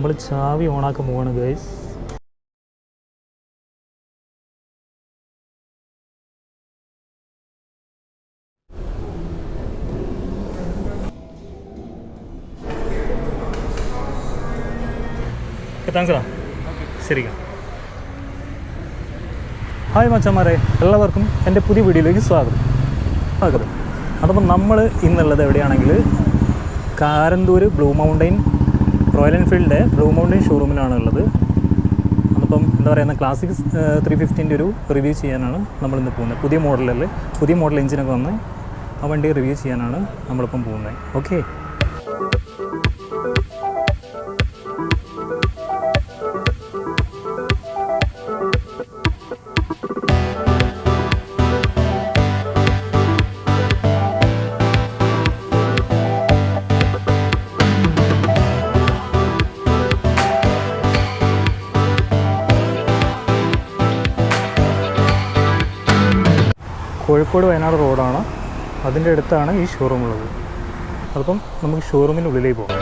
നമ്മൾ ചാവി ഓണാക്കാൻ പോവാണ് ഗൈസ്. താങ്ക്സ്. ശരി. ഹായ് മച്ചന്മാരെ, എല്ലാവർക്കും എൻ്റെ പുതിയ വീഡിയോയിലേക്ക് സ്വാഗതം. അതപ്പം നമ്മൾ ഇന്നുള്ളത് എവിടെയാണെങ്കിൽ കാരന്തൂർ ബ്ലൂ മൗണ്ടൈൻ റോയൽ എൻഫീൽഡിൻ്റെ ബ്ലൂ മൗണ്ടൈൻ ഷോറൂമിലാണ് ഉള്ളത്. അപ്പം എന്താ പറയുക, ക്ലാസിക് 350ൻ്റെ ഒരു റിവ്യൂ ചെയ്യാനാണ് നമ്മളിന്ന് പോകുന്നത്. പുതിയ മോഡൽ എഞ്ചിനൊക്കെ വന്ന് ആ വണ്ടി റിവ്യൂ ചെയ്യാനാണ് നമ്മളിപ്പം പോകുന്നത്. ഓക്കെ. കോഴിക്കോട് വയനാട് റോഡാണ്, അതിൻ്റെ അടുത്താണ് ഈ ഷോറൂം ഉള്ളത്. അപ്പം നമുക്ക് ഷോറൂമിൻ്റെ ഉള്ളിലേക്ക് പോകാം.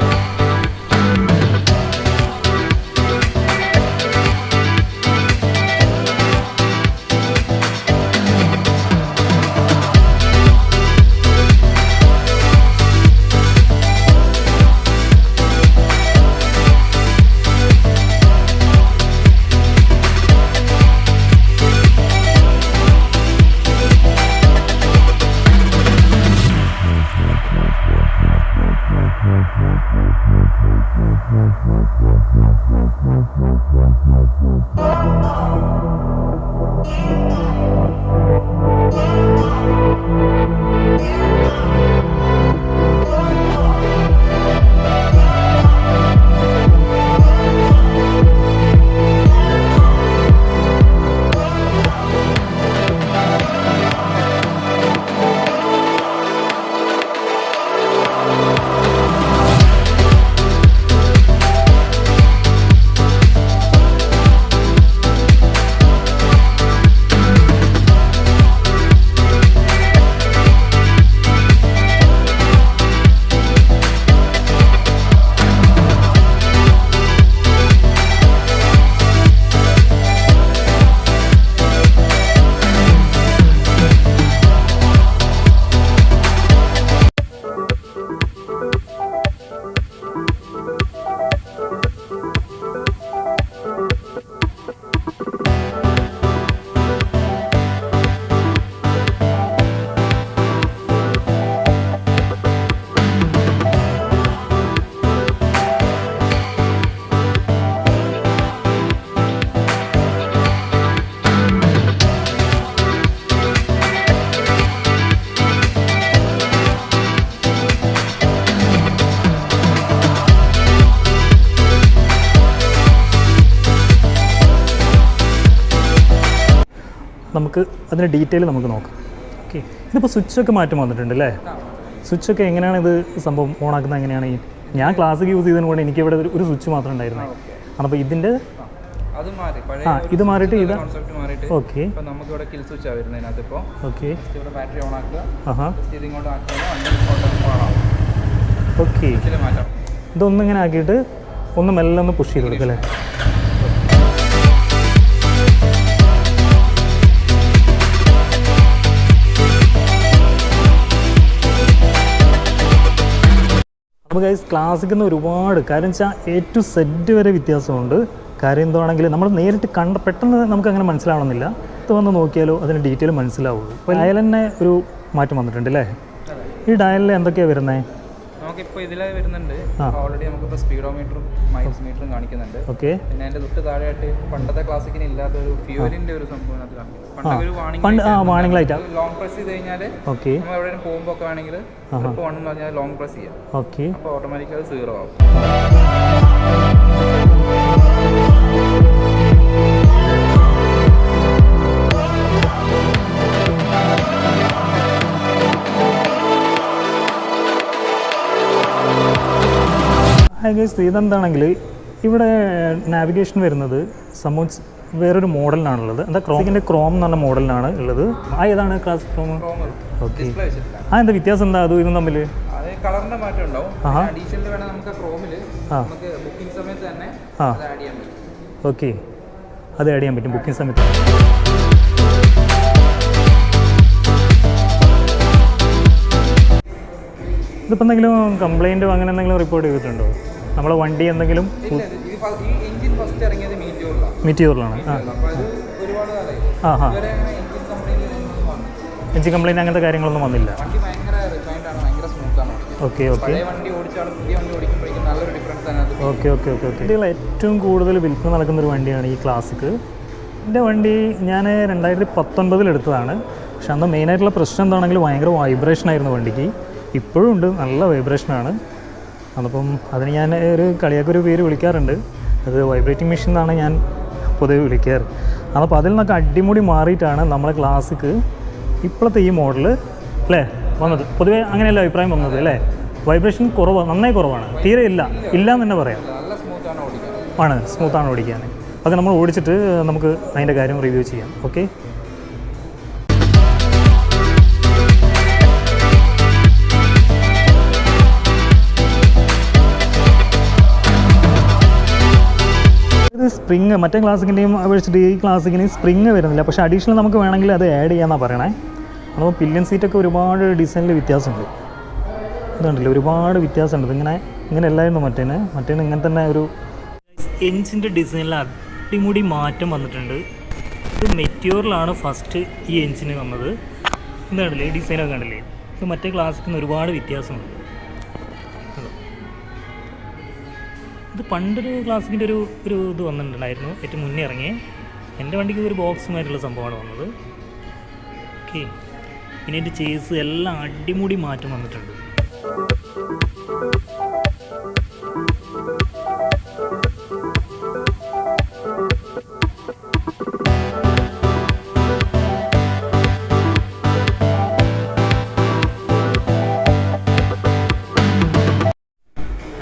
നമുക്ക് അതിൻ്റെ ഡീറ്റെയിൽ നമുക്ക് നോക്കാം. ഓക്കെ. ഇതിപ്പോൾ സ്വിച്ചൊക്കെ മാറ്റം വന്നിട്ടുണ്ട് അല്ലേ? സ്വിച്ചൊക്കെ എങ്ങനെയാണ് ഇത് സംഭവം ഓണാക്കുന്നത്? എങ്ങനെയാണ് ഞാൻ ക്ലാസിക് യൂസ് ചെയ്തതിന് കൊണ്ട് എനിക്ക് ഇവിടെ ഒരു സ്വിച്ച് മാത്രം ഉണ്ടായിരുന്നു. അപ്പോൾ ഇതിൻ്റെ ഇത് മാറിയിട്ട് ഇത് ഓക്കെ. ഓക്കെ. ഇതൊന്നും ഇങ്ങനെ ആക്കിയിട്ട് ഒന്ന് മെല്ലെ ഒന്ന് പുഷ് ചെയ്ത് കൊടുക്കും അല്ലേ? അപ്പോൾ ഗൈസ്, ക്ലാസിക്കിൽ നിന്ന് ഒരുപാട് കാര്യം വെച്ചാൽ A to Z വരെ വ്യത്യാസമുണ്ട്. കാര്യം എന്താണെങ്കിൽ നമ്മൾ നേരിട്ട് പെട്ടെന്ന് നമുക്ക് അങ്ങനെ മനസ്സിലാവണമെന്നില്ല. ഇത് വന്ന് നോക്കിയാലോ അതിൻ്റെ ഡീറ്റെയിൽ മനസ്സിലാവുള്ളൂ. അപ്പോൾ ഡയൽ തന്നെ ഒരു മാറ്റം വന്നിട്ടുണ്ട് അല്ലേ? ഈ ഡയലിൽ എന്തൊക്കെയാണ് വരുന്നത്? നമുക്കിപ്പോൾ ഇതിൽ വരുന്നുണ്ട് ഓൾറെഡി നമുക്കിപ്പോൾ സ്പീഡോമീറ്ററും മൈൽസ് മീറ്ററും കാണിക്കുന്നുണ്ട്. ഓക്കെ. പിന്നെ അതിൻ്റെ തൊട്ട് താഴെയായിട്ട് പണ്ടത്തെ ക്ലാസിക്കിന് ഇല്ലാത്ത ഒരു ഫ്യൂവലിൻ്റെ ഒരു സംഭവം അത് കാണിക്കും. വാണിംഗ് ലൈറ്റ് ലോങ് പ്രസ് ചെയ്ത് കഴിഞ്ഞാൽ ഓക്കെ നമ്മൾ എവിടെയും പോകുമ്പോൾ ഒക്കെ ആണെങ്കിൽ ട്രിപ്പ് 1 എന്ന് പറഞ്ഞാൽ ലോങ് പ്രസ് ചെയ്യാം. ഓക്കെ. അപ്പോൾ ഓട്ടോമാറ്റിക്കലി അത് 0 ആവും. ഇതെന്താണെങ്കിൽ ഇവിടെ നാവിഗേഷൻ വരുന്നത് സംഭവം വേറൊരു മോഡലിനാണുള്ളത്. എന്താ ക്രോമിൻ്റെ ക്രോം എന്ന് പറഞ്ഞ മോഡലിനാണ് ഉള്ളത്. ഏതാണ് ക്ലാസിക് ക്രോം? ഓക്കെ. എന്താ വ്യത്യാസം എന്താ അതും ഇതും തമ്മിൽ? കളറിന്റെ മാറ്റം ഉണ്ടാവും. അഡീഷണൽ വേണം നമുക്ക് ക്രോമിൽ നമുക്ക് ബുക്കിംഗ് സമയത്ത് തന്നെ ആ അത് ആഡ് ചെയ്യാൻ പറ്റും. ഓക്കെ, അത് ആഡ് ചെയ്യാൻ പറ്റും ബുക്കിംഗ് സമയത്ത്. ഇതിപ്പോൾ എന്തെങ്കിലും കംപ്ലൈൻറ്റോ അങ്ങനെ എന്തെങ്കിലും റിപ്പോർട്ട് ചെയ്തിട്ടുണ്ടോ? നമ്മളെ വണ്ടി എന്തെങ്കിലും? ഇല്ല, ഈ എഞ്ചിൻ ഫസ്റ്റ് ഇറങ്ങിയത് മീറ്റിയോറിലാണ്. ആ അപ്പോൾ അത് ഒരുപാട് കാലമായി. ആ ഹാ, ഇതുവരെ അങ്ങനെ എഞ്ചിൻ കംപ്ലൈൻറ്റ് വന്നു. എഞ്ചിൻ കംപ്ലൈൻറ്റ് അങ്ങനത്തെ കാര്യങ്ങളൊന്നും വന്നില്ല. വണ്ടി ഭയങ്കര റിഫൈൻഡ് ആണ്, ഭയങ്കര സ്മൂത്താണ്. ഓക്കെ ഓക്കെ, പഴയ വണ്ടി ഓടിച്ചാലും പുതിയ വണ്ടി ഓടിക്കുമ്പോഴേക്കും നല്ലൊരു ഡിഫറൻസ് ആണ് അത്. Okay okay okay okay. ഇതിൽ ഏറ്റവും കൂടുതൽ വിൽപ്പന നടക്കുന്നൊരു വണ്ടിയാണ് ഈ ക്ലാസിക്. എൻ്റെ വണ്ടി ഞാൻ 2019 എടുത്തതാണ്. പക്ഷെ അന്ന് മെയിനായിട്ടുള്ള പ്രശ്നം എന്താണെങ്കിലും ഭയങ്കര വൈബ്രേഷനായിരുന്നു വണ്ടിക്ക്. ഇപ്പോഴും ഉണ്ട്, നല്ല വൈബ്രേഷനാണ്. അപ്പം അതിന് ഞാൻ ഒരു കളിയാക്കൊരു പേര് വിളിക്കാറുണ്ട്, അത് വൈബ്രേറ്റിംഗ് മെഷീൻ എന്നാണ് ഞാൻ പൊതുവെ വിളിക്കാറ്. അപ്പോൾ അതിൽ നിന്നൊക്കെ അടിമുടി മാറിയിട്ടാണ് നമ്മളെ ക്ലാസിക് ഇപ്പോഴത്തെ ഈ മോഡൽ അല്ലേ വന്നത്. പൊതുവേ അങ്ങനെയല്ല അഭിപ്രായം വന്നത് അല്ലേ? വൈബ്രേഷൻ നന്നായി കുറവാണ്, തീരെ ഇല്ല എന്ന് തന്നെ പറയാം. നല്ല സ്മൂത്താണ് ഓടിക്കാൻ. ആണ്, സ്മൂത്താണ് ഓടിക്കാൻ. അത് നമ്മൾ ഓടിച്ചിട്ട് നമുക്ക് അതിൻ്റെ കാര്യം റിവ്യൂ ചെയ്യാം. ഓക്കെ, ഇത് സ്പ്രിങ് മറ്റേ ക്ലാസിക്കിൻ്റെയും അപേക്ഷിച്ചിട്ട് ഈ ക്ലാസിക്കിന് സ്പ്രിങ് വരുന്നില്ല. പക്ഷേ അഡീഷണൽ നമുക്ക് വേണമെങ്കിൽ അത് ആഡ് ചെയ്യാമെന്നാണ് പറയണേ. അപ്പോൾ പില്യൻ സീറ്റൊക്കെ ഒരുപാട് ഡിസൈനിൽ വ്യത്യാസമുണ്ട്. ഇതുണ്ടല്ലോ, ഒരുപാട് വ്യത്യാസമുണ്ട്. ഇങ്ങനെ അല്ലായിരുന്നു മറ്റേന് ഇങ്ങനെ തന്നെ ഒരു എഞ്ചിൻ്റെ ഡിസൈനിൽ അടിമുടി മാറ്റം വന്നിട്ടുണ്ട്. ഇത് മെറ്റീരിയലാണ് ഫസ്റ്റ് ഈ എഞ്ചിന് വന്നത്. എന്താണല്ലേ ഈ ഡിസൈനൊക്കെ കണ്ടില്ലേ? ഇത് മറ്റേ ക്ലാസിക്കിന് ഒരുപാട് വ്യത്യാസമുണ്ട്. ഇത് പണ്ടൊരു ക്ലാസിക്കിൻ്റെ ഒരു ഇത് വന്നിട്ടുണ്ടായിരുന്നു, ഏറ്റവും മുന്നേ ഇറങ്ങിയേ. എൻ്റെ വണ്ടിക്ക് ഒരു ബോക്സുമായിട്ടുള്ള സംഭവമാണ് വന്നത്. ഓക്കെ, പിന്നെ എൻ്റെ ചേസ് എല്ലാം അടിമുടി മാറ്റം വന്നിട്ടുണ്ട്.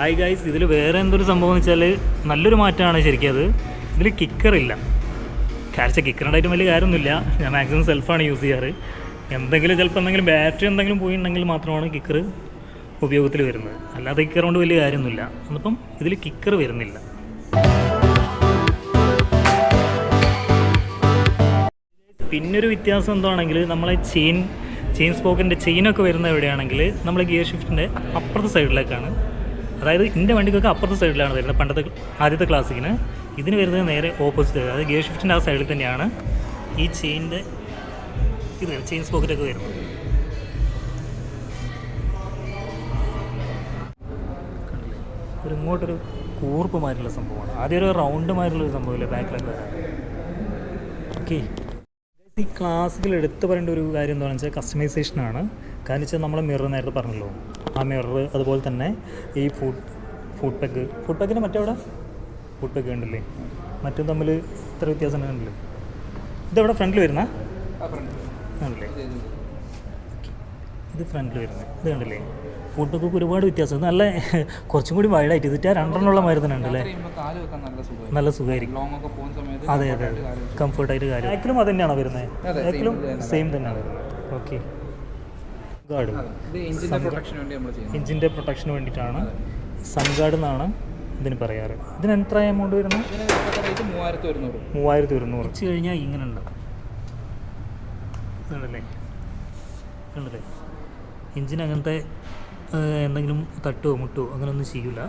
ഹായ് ഗൈസ്, ഇതിൽ വേറെ എന്തൊരു സംഭവം എന്ന് വെച്ചാൽ നല്ലൊരു മാറ്റമാണ് ശരിക്കും. അത് ഇതിൽ കിക്കറില്ല. കിക്കറുണ്ടായിട്ടും വലിയ കാര്യമൊന്നുമില്ല. ഞാൻ മാക്സിമം സെൽഫാണ് യൂസ് ചെയ്യാറ്. ചിലപ്പോൾ എന്തെങ്കിലും ബാറ്ററി എന്തെങ്കിലും പോയിട്ടുണ്ടെങ്കിൽ മാത്രമാണ് കിക്കർ ഉപയോഗത്തിൽ വരുന്നത്. അല്ലാതെ കിക്കർ കൊണ്ട് വലിയ കാര്യമൊന്നുമില്ല. അപ്പം ഇതിൽ കിക്കർ വരുന്നില്ല. പിന്നൊരു വ്യത്യാസം എന്താണെങ്കിൽ നമ്മളെ ചെയിൻ സ്പോക്കിൻ്റെ ചെയിനൊക്കെ വരുന്നത് എവിടെയാണെങ്കിൽ നമ്മൾ ഗിയർ ഷിഫ്റ്റിൻ്റെ അപ്പുറത്തെ സൈഡിലേക്കാണ്. അതായത് എൻ്റെ വണ്ടിക്കൊക്കെ അപ്പുറത്തെ സൈഡിലാണ് വരുന്നത്. ആദ്യത്തെ ക്ലാസിക്കിന് ഇതിന് വരുന്നത് നേരെ ഓപ്പോസിറ്റ്. അതായത് ഗിയർ ഷിഫ്റ്റിൻ്റെ ആ സൈഡിൽ തന്നെയാണ് ഈ ചെയിൻ സ്പോക്കറ്റൊക്കെ വരുന്നത്. ഇങ്ങോട്ടൊരു കൂർപ്പുമായിട്ടുള്ള സംഭവമാണ്. ആദ്യം ഒരു റൗണ്ടുമായിട്ടുള്ളൊരു സംഭവമില്ല ബാക്കിലൊക്കെ വരാൻ. ഓക്കെ, ഈ ക്ലാസിക്കിൽ എടുത്തു പറയേണ്ട ഒരു കാര്യം എന്താണെന്ന് വെച്ചാൽ കസ്റ്റമൈസേഷനാണ്. കാരണം വെച്ചാൽ നമ്മൾ മിറർ നേരത്തെ പറഞ്ഞല്ലോ, ആ മിറർ, അതുപോലെ തന്നെ ഈ ഫുഡ് പാക്കിന് മറ്റവിടെ ഫുഡ് പാക്ക് ഉണ്ടല്ലേ, മറ്റും തമ്മിൽ ഇത്ര വ്യത്യാസം ഉണ്ടല്ലേ. ഇതെവിടെ ഫ്രണ്ടിൽ വരുന്ന ആണല്ലേ? ഇത് ഫ്രണ്ടിൽ വരുന്നത് ഇത് കണ്ടില്ലേ? ഫുഡ് പാക്കൊക്കെ ഒരുപാട് വ്യത്യാസം. നല്ല കുറച്ചും കൂടി വൈഡായിട്ട് ഇതിട്ട് 2 മരുന്ന് തന്നെ ഉണ്ടല്ലേ? നല്ല സുഖമായിരിക്കും. അതെ, കംഫർട്ടായിട്ട് കാര്യം. ബാക്കിലും അത് തന്നെയാണോ വരുന്നത്? ബാക്കിലും സെയിം തന്നെയാണ് വരുന്നത്. ഓക്കെ, ഗാർഡ് എഞ്ചിൻ്റെ പ്രൊട്ടക്ഷന് വേണ്ടിയിട്ടാണ്. സൺ ഗാർഡ് എന്നാണ് ഇതിന് പറയാറ്. ഇതിന് എത്ര എമൗണ്ട് വരുന്നത്? 3200. വെച്ച് കഴിഞ്ഞാൽ ഇങ്ങനെ ഉണ്ടാവും. കണ്ടല്ലേ? എഞ്ചിന് അങ്ങനത്തെ എന്തെങ്കിലും തട്ടോ മുട്ടോ അങ്ങനെയൊന്നും ചെയ്യില്ല.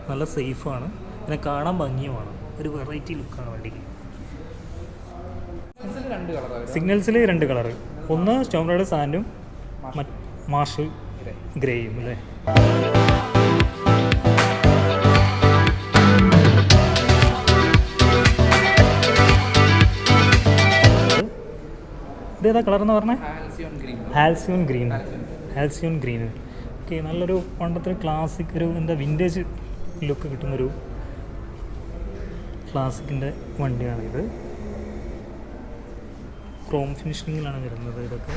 നല്ല സേഫാണ്, പിന്നെ കാണാൻ ഭംഗിയുമാണ്. ഒരു വെറൈറ്റി ലുക്കാണ് വണ്ടിക്ക്. സിഗ്നൽസിൽ 2 കളറ്, ഒന്ന് സ്റ്റോം റൈഡർ സാൻഡും മാർഷൽ ഗ്രേയും അല്ലേ? ഇതേതാ കളറെന്ന് പറഞ്ഞേ? Halcyon green. ഓക്കെ, നല്ലൊരു പണ്ടത്തെ ക്ലാസിക് ഒരു വിൻറ്റേജ് ലുക്ക് കിട്ടുന്നൊരു ക്ലാസിക്കിൻ്റെ വണ്ടിയാണിത്. ക്രോം ഫിനിഷിങ്ങിലാണ് വരുന്നത് ഇതൊക്കെ.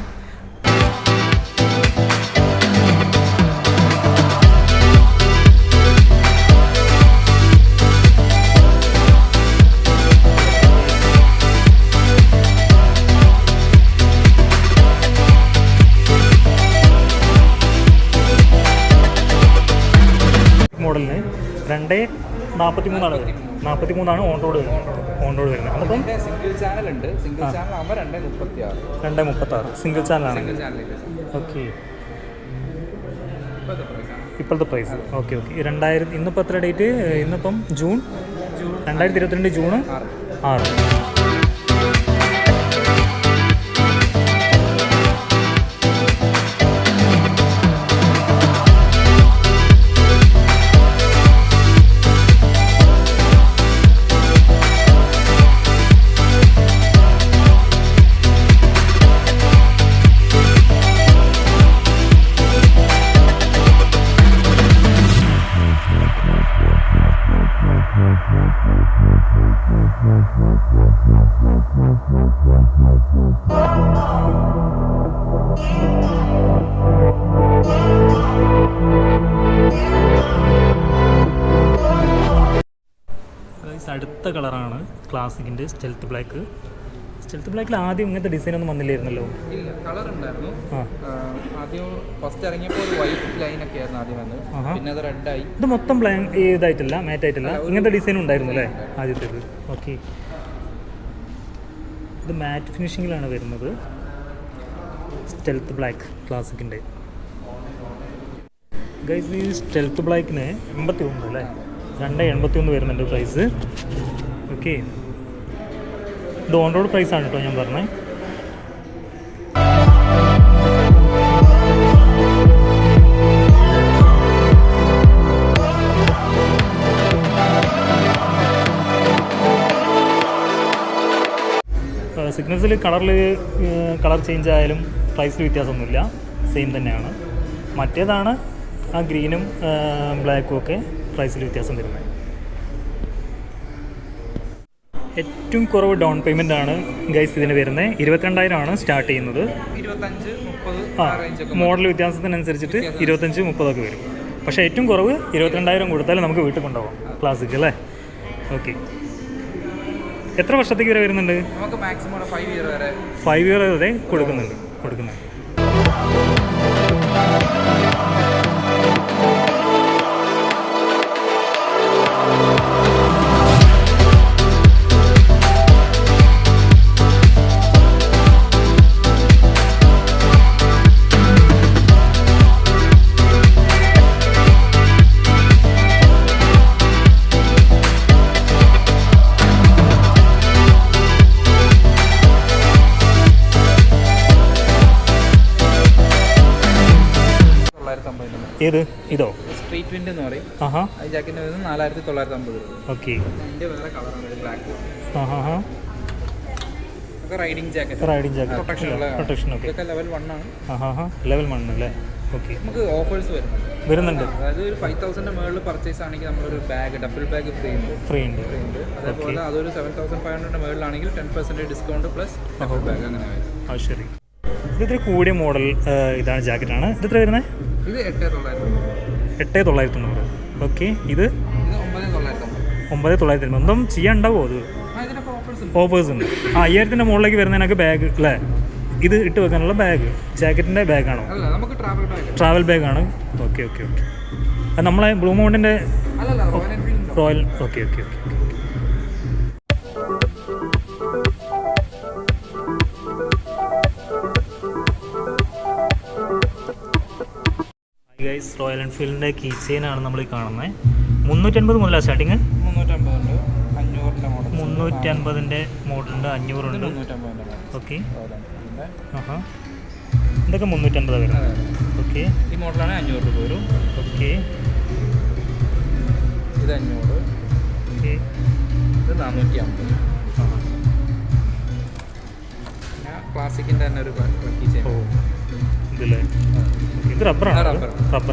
മോഡലിന് 43 ഓൺ റോഡ് വരുന്നത്. അപ്പം സിംഗിൾ ചാനൽ ഉണ്ട്. സിംഗിൾ ചാനൽ ആകുമ്പോൾ 236 സിംഗിൾ ചാനലാണ്. ഓക്കെ, ഇപ്പോഴത്തെ പ്രൈസ്. ഓക്കെ. ഇന്നിപ്പോൾ എത്ര ഡേറ്റ്? ഇന്നിപ്പം ജൂൺ 2022 ജൂൺ 6. അടുത്ത കളറാണ് ക്ലാസിക്കിൻ്റെ സ്റ്റെൽത്ത് ബ്ലാക്ക്. സ്റ്റെൽത്ത് ബ്ലാക്കിൽ ആദ്യം ഇങ്ങനത്തെ ഡിസൈൻ ഒന്നും വന്നില്ലായിരുന്നല്ലോ. ഇല്ല, കളർ ഉണ്ടായിരുന്നു. ആദ്യം ഫസ്റ്റ് ഇറങ്ങിയപ്പോൾ ഒരു വൈറ്റ് ലൈൻ ഒക്കെ ആയിരുന്നു ആദ്യം വന്നത്. പിന്നെ അത് റെഡ് ആയി. ഇത് മൊത്തം ഇതായിട്ടില്ല, മാറ്റ് ആയിട്ടില്ല, ഇങ്ങനത്തെ ഡിസൈൻ ഉണ്ടായിരുന്നു അല്ലേ ആദ്യത്തേത്? ഓക്കെ. ഇത് മാറ്റ് ഫിനിഷിങ്ങിലാണ് വരുന്നത്. സ്റ്റെൽത്ത് ബ്ലാക്ക് ക്ലാസിക്കിൻ്റെ. ഗൈസ്, ഈ സ്റ്റെൽത്ത് ബ്ലാക്കിന് 81 അല്ലേ? 281 വരുന്നുണ്ട് പ്രൈസ്. ഓക്കെ, ഇത് ഓൺ റോഡ് പ്രൈസാണ് കേട്ടോ ഞാൻ പറഞ്ഞത്. സിഗ്നൽസിൽ കളർ ചേഞ്ച് ആയാലും പ്രൈസിൽ വ്യത്യാസമൊന്നുമില്ല, സെയിം തന്നെയാണ്. മറ്റേതാണ് ആ ഗ്രീനും ബ്ലാക്കും ഒക്കെ പ്രൈസിൽ വ്യത്യാസം വരുന്നത്. ഏറ്റവും കുറവ് ഡൗൺ പേയ്മെൻ്റ് ആണ് ഗൈസ് ഇതിന് വരുന്നത്. 22,000 ആണ് സ്റ്റാർട്ട് ചെയ്യുന്നത്. 25-30 മോഡൽ വ്യത്യാസത്തിനനുസരിച്ചിട്ട് 25-30 ഒക്കെ വരും. പക്ഷേ ഏറ്റവും കുറവ് 22,000 കൊടുത്താൽ നമുക്ക് വീട്ടിൽ കൊണ്ടുപോകാം ക്ലാസിക് അല്ലേ? ഓക്കെ. എത്ര വർഷത്തേക്ക് വരെ വരുന്നുണ്ട്? നമുക്ക് മാക്സിമം 5 ഇയർ വരെ 5 ഇയർ വരെ കൊടുക്കുന്നുണ്ട്. ഏത്? ഇതോ? സ്ട്രീറ്റ് വിൻഡ് എന്ന് പറയും. ഈ ജാക്കറ്റിന് വരുന്നത് 4,950. ഓക്കെ. ഇതിൻ്റെ വേറെ കളറാണ് ബ്ലാക്ക്. റൈഡിംഗ് ജാക്കറ്റ് പ്രൊട്ടക്ഷൻ ഒക്കെ. ഇതൊക്കെ ലെവൽ 1 ആണ്. ലെവൽ 1 അല്ലേ? ഓക്കെ. നമുക്ക് ഓഫേഴ്സ് വരുന്നുണ്ട്. അതായത് ഒരു 5,000 മുകളിൽ പർച്ചേസ് ആണെങ്കിൽ നമ്മളൊരു ബാഗ്, ഡബിൾ ബാഗ് ഫ്രീ ഉണ്ട്. അതേപോലെ അതൊരു 7,500 മുകളിലാണെങ്കിൽ 10% ഡിസ്കൗണ്ട് പ്ലസ് ഡബിൾ ബാഗ് അങ്ങനെ വരും. ആ, ശരി. ഇതിത്ര കൂടിയ മോഡൽ ഇതാണ് ജാക്കറ്റാണ്. ഇത് എത്ര വരുന്നത്? ഇത് 8,990. ഓക്കെ. ഇത് 9,950. ഒന്നും ചെയ്യാനുണ്ടാവോ? അത് ഓഫേഴ്സ് ഉണ്ട്. 5,000 മുകളിലേക്ക് വരുന്നതിനൊക്കെ ബാഗ് അല്ലേ? ഇത് ഇട്ട് വെക്കാനുള്ള ബാഗ്, ജാക്കറ്റിൻ്റെ ബാഗാണോ? ട്രാവൽ ബാഗാണ്. ഓക്കെ. അത് നമ്മളെ ബ്ലൂ മൗണ്ടിൻ്റെ റോയൽ. ഓക്കെ. ഗൈസ്, റോയൽ എൻഫീൽഡിൻ്റെ കീ ചെയിനാണ് നമ്മൾ കാണുന്നത്. 350 മുതലാണ് സ്റ്റാർട്ടിങ്. 350ൻ്റെ മോഡലുണ്ട്, 500 ഉണ്ട്. ഓക്കെ. ഇതൊക്കെ 350 വരും. ഓക്കെ. ഈ മോഡലാണ് 500 രൂപ വരും. ഓക്കെ. ഇത് 500. ഓക്കെ. ഇത് 450. ക്ലാസിക്കിൻ്റെ തന്നെ ഒരു കീ ചെയിൻ. ഓ, ഇതില്ലേ? ഇത് റബ്ബറാണ്. ഓക്കെ.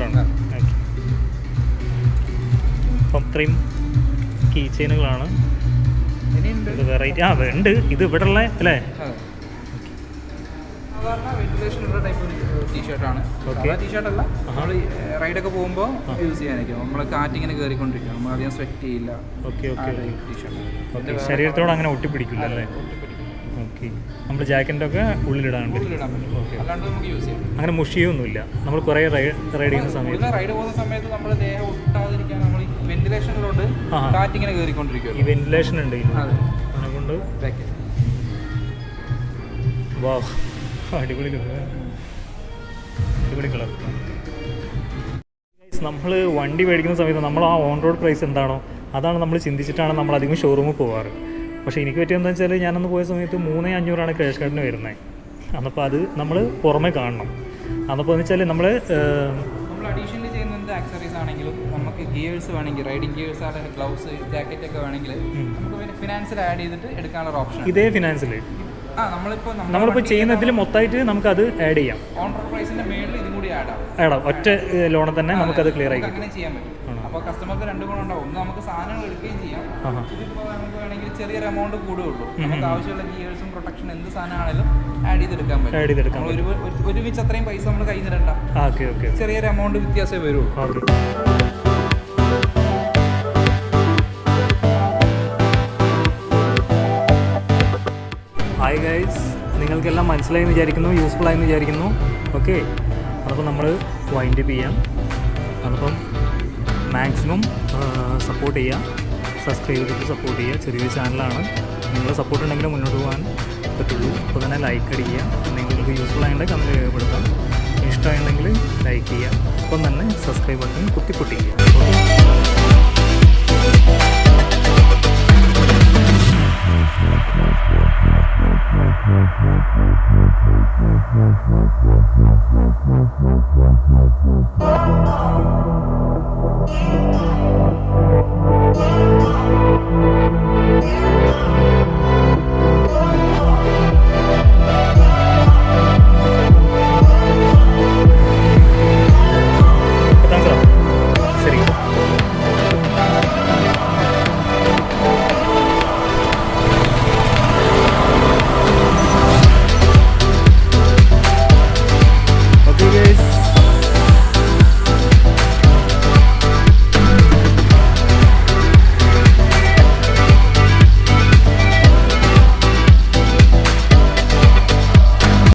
അപ്പം ഇത്രയും കീ ചെയിനുകളാണ്. ഇത് വെറൈറ്റി ഉണ്ട്. ഇത് ഇവിടെ ഉള്ള അല്ലേ? സാധാരണ വെന്റിലേഷനുള്ള ടൈപ്പ് ടീഷർട്ടാണ്. ടീഷർട്ടല്ല, നമ്മൾ റൈഡൊക്കെ പോകുമ്പോൾ യൂസ് ചെയ്യാനായിരിക്കും. നമ്മൾ കാറ്റിങ്ങനെ കയറിക്കൊണ്ടിരിക്കും, നമ്മൾ അധികം സ്വെറ്റ് ചെയ്യില്ല. ടീഷർട്ട് ശരീരത്തോട് അങ്ങനെ ഒട്ടിപ്പിടിക്കില്ല അല്ലേ? ഓക്കെ. നമ്മൾ ജാക്കറ്റിൻ്റെ ഉള്ളിലിടാൻ പറ്റും. അല്ലാണ്ട് നമുക്ക് യൂസ് ചെയ്യാം. അങ്ങനെ മുഷിയൊന്നുമില്ല. നമ്മൾ കുറേ റൈഡ് ചെയ്യുന്ന സമയത്ത് റൈഡ് പോകുന്ന സമയത്ത് നമ്മൾ ദേഹം ഒട്ടാതിരിക്കാൻ നമ്മൾ വെന്റിലേഷനിലോട്ട് കാറ്റിങ്ങനെ കയറിക്കൊണ്ടിരിക്കും. ഈ വെന്റിലേഷൻ ഉണ്ട് അതിനെക്കൊണ്ട് വാ അടിപൊളി അടിപൊളി കളർ. നമ്മൾ വണ്ടി മേടിക്കുന്ന സമയത്ത് നമ്മൾ ആ ഓൺ റോഡ് പ്രൈസ് എന്താണോ അതാണ് നമ്മൾ ചിന്തിച്ചിട്ടാണ് നമ്മൾ അധികം ഷോറൂമിൽ പോകാറ്. പക്ഷേ എനിക്ക് പറ്റിയെന്ന് വെച്ചാൽ ഞാനന്ന് പോയ സമയത്ത് 3500 ക്രാഷ് കാർഡിന് വരുന്നത്. അന്നപ്പോൾ അത് നമ്മൾ പുറമെ കാണണം. അന്നപ്പോൾ എന്ന് വെച്ചാൽ നമ്മൾ അഡീഷണലി ചെയ്യുന്നത് ആക്സറീസ് ആണെങ്കിലും നമുക്ക് ഗിയേഴ്സ് വേണമെങ്കിൽ റൈഡിംഗ് ഗിയേഴ്സ് ആണെങ്കിൽ ഗ്ലൗസ് ജാക്കറ്റ് ഒക്കെ വേണമെങ്കിൽ നമുക്ക് പിന്നെ ഫിനാൻസിൽ ആഡ് ചെയ്തിട്ട് എടുക്കാനുള്ള ഓപ്ഷൻ ഇതേ ഫിനാൻസിൽ നമ്മളിപ്പോൾ ചെയ്യുന്നതിൽ മൊത്തമായിട്ട് നമുക്കത് ആഡ് ചെയ്യാം. ഓൺ റോഡ് പ്രൈസിന്റെ മേളിൽ ഇതും കൂടി ആഡ് ഒറ്റ ലോണിൽ തന്നെ നമുക്കത് ക്ലിയർ ആയി അങ്ങനെ ചെയ്യാൻ പറ്റും. അപ്പോൾ കസ്റ്റമർക്ക് 2 ഗുണം ഉണ്ടാവും. ഒന്ന് നമുക്ക് സാധനങ്ങൾ എടുക്കുകയും ചെയ്യാം. ഇതിപ്പോൾ നമുക്ക് വേണമെങ്കിൽ ചെറിയൊരു എമൗണ്ട് കൂടുകയുള്ളൂ. നമുക്ക് ആവശ്യമുള്ള ഗിയേഴ്സും പ്രൊട്ടക്ഷൻ എന്ത് സാധനമാണെങ്കിലും ആഡ് ചെയ്തെടുക്കാൻ പറ്റും. ഒരുമിച്ച് അത്രയും പൈസ നമ്മൾ കയ്യിൽ നിന്നിടണ്ട. ചെറിയൊരു എമൗണ്ട് വ്യത്യാസമേ വരുള്ളൂ. ഹായ് ഗൈസ്, നിങ്ങൾക്കെല്ലാം മനസ്സിലായെന്ന് വിചാരിക്കുന്നു, യൂസ്ഫുൾ ആയെന്ന് വിചാരിക്കുന്നു. ഓക്കെ, അപ്പോൾ നമ്മൾ വൈൻഡ് അപ്പ് ചെയ്യാം. അതിപ്പം മാക്സിമം സപ്പോർട്ട് ചെയ്യുക, സബ്സ്ക്രൈബ് ചെയ്തിട്ട് സപ്പോർട്ട് ചെയ്യുക. ചെറിയൊരു ചാനലാണ്, നിങ്ങളുടെ സപ്പോർട്ട് ഉണ്ടെങ്കിൽ മുന്നോട്ട് പോകാൻ പറ്റുള്ളൂ. അപ്പോൾ തന്നെ ലൈക്ക് അടിക്കുക. നിങ്ങൾക്ക് യൂസ്ഫുൾ ആയതുകൊണ്ട് കമൻറ്റ് രേഖപ്പെടുത്താം. ഇഷ്ടമായിട്ടുണ്ടെങ്കിൽ ലൈക്ക് ചെയ്യുക. അപ്പം തന്നെ സബ്സ്ക്രൈബ് ബട്ടൺ കുത്തി പൊട്ടിക്കുക.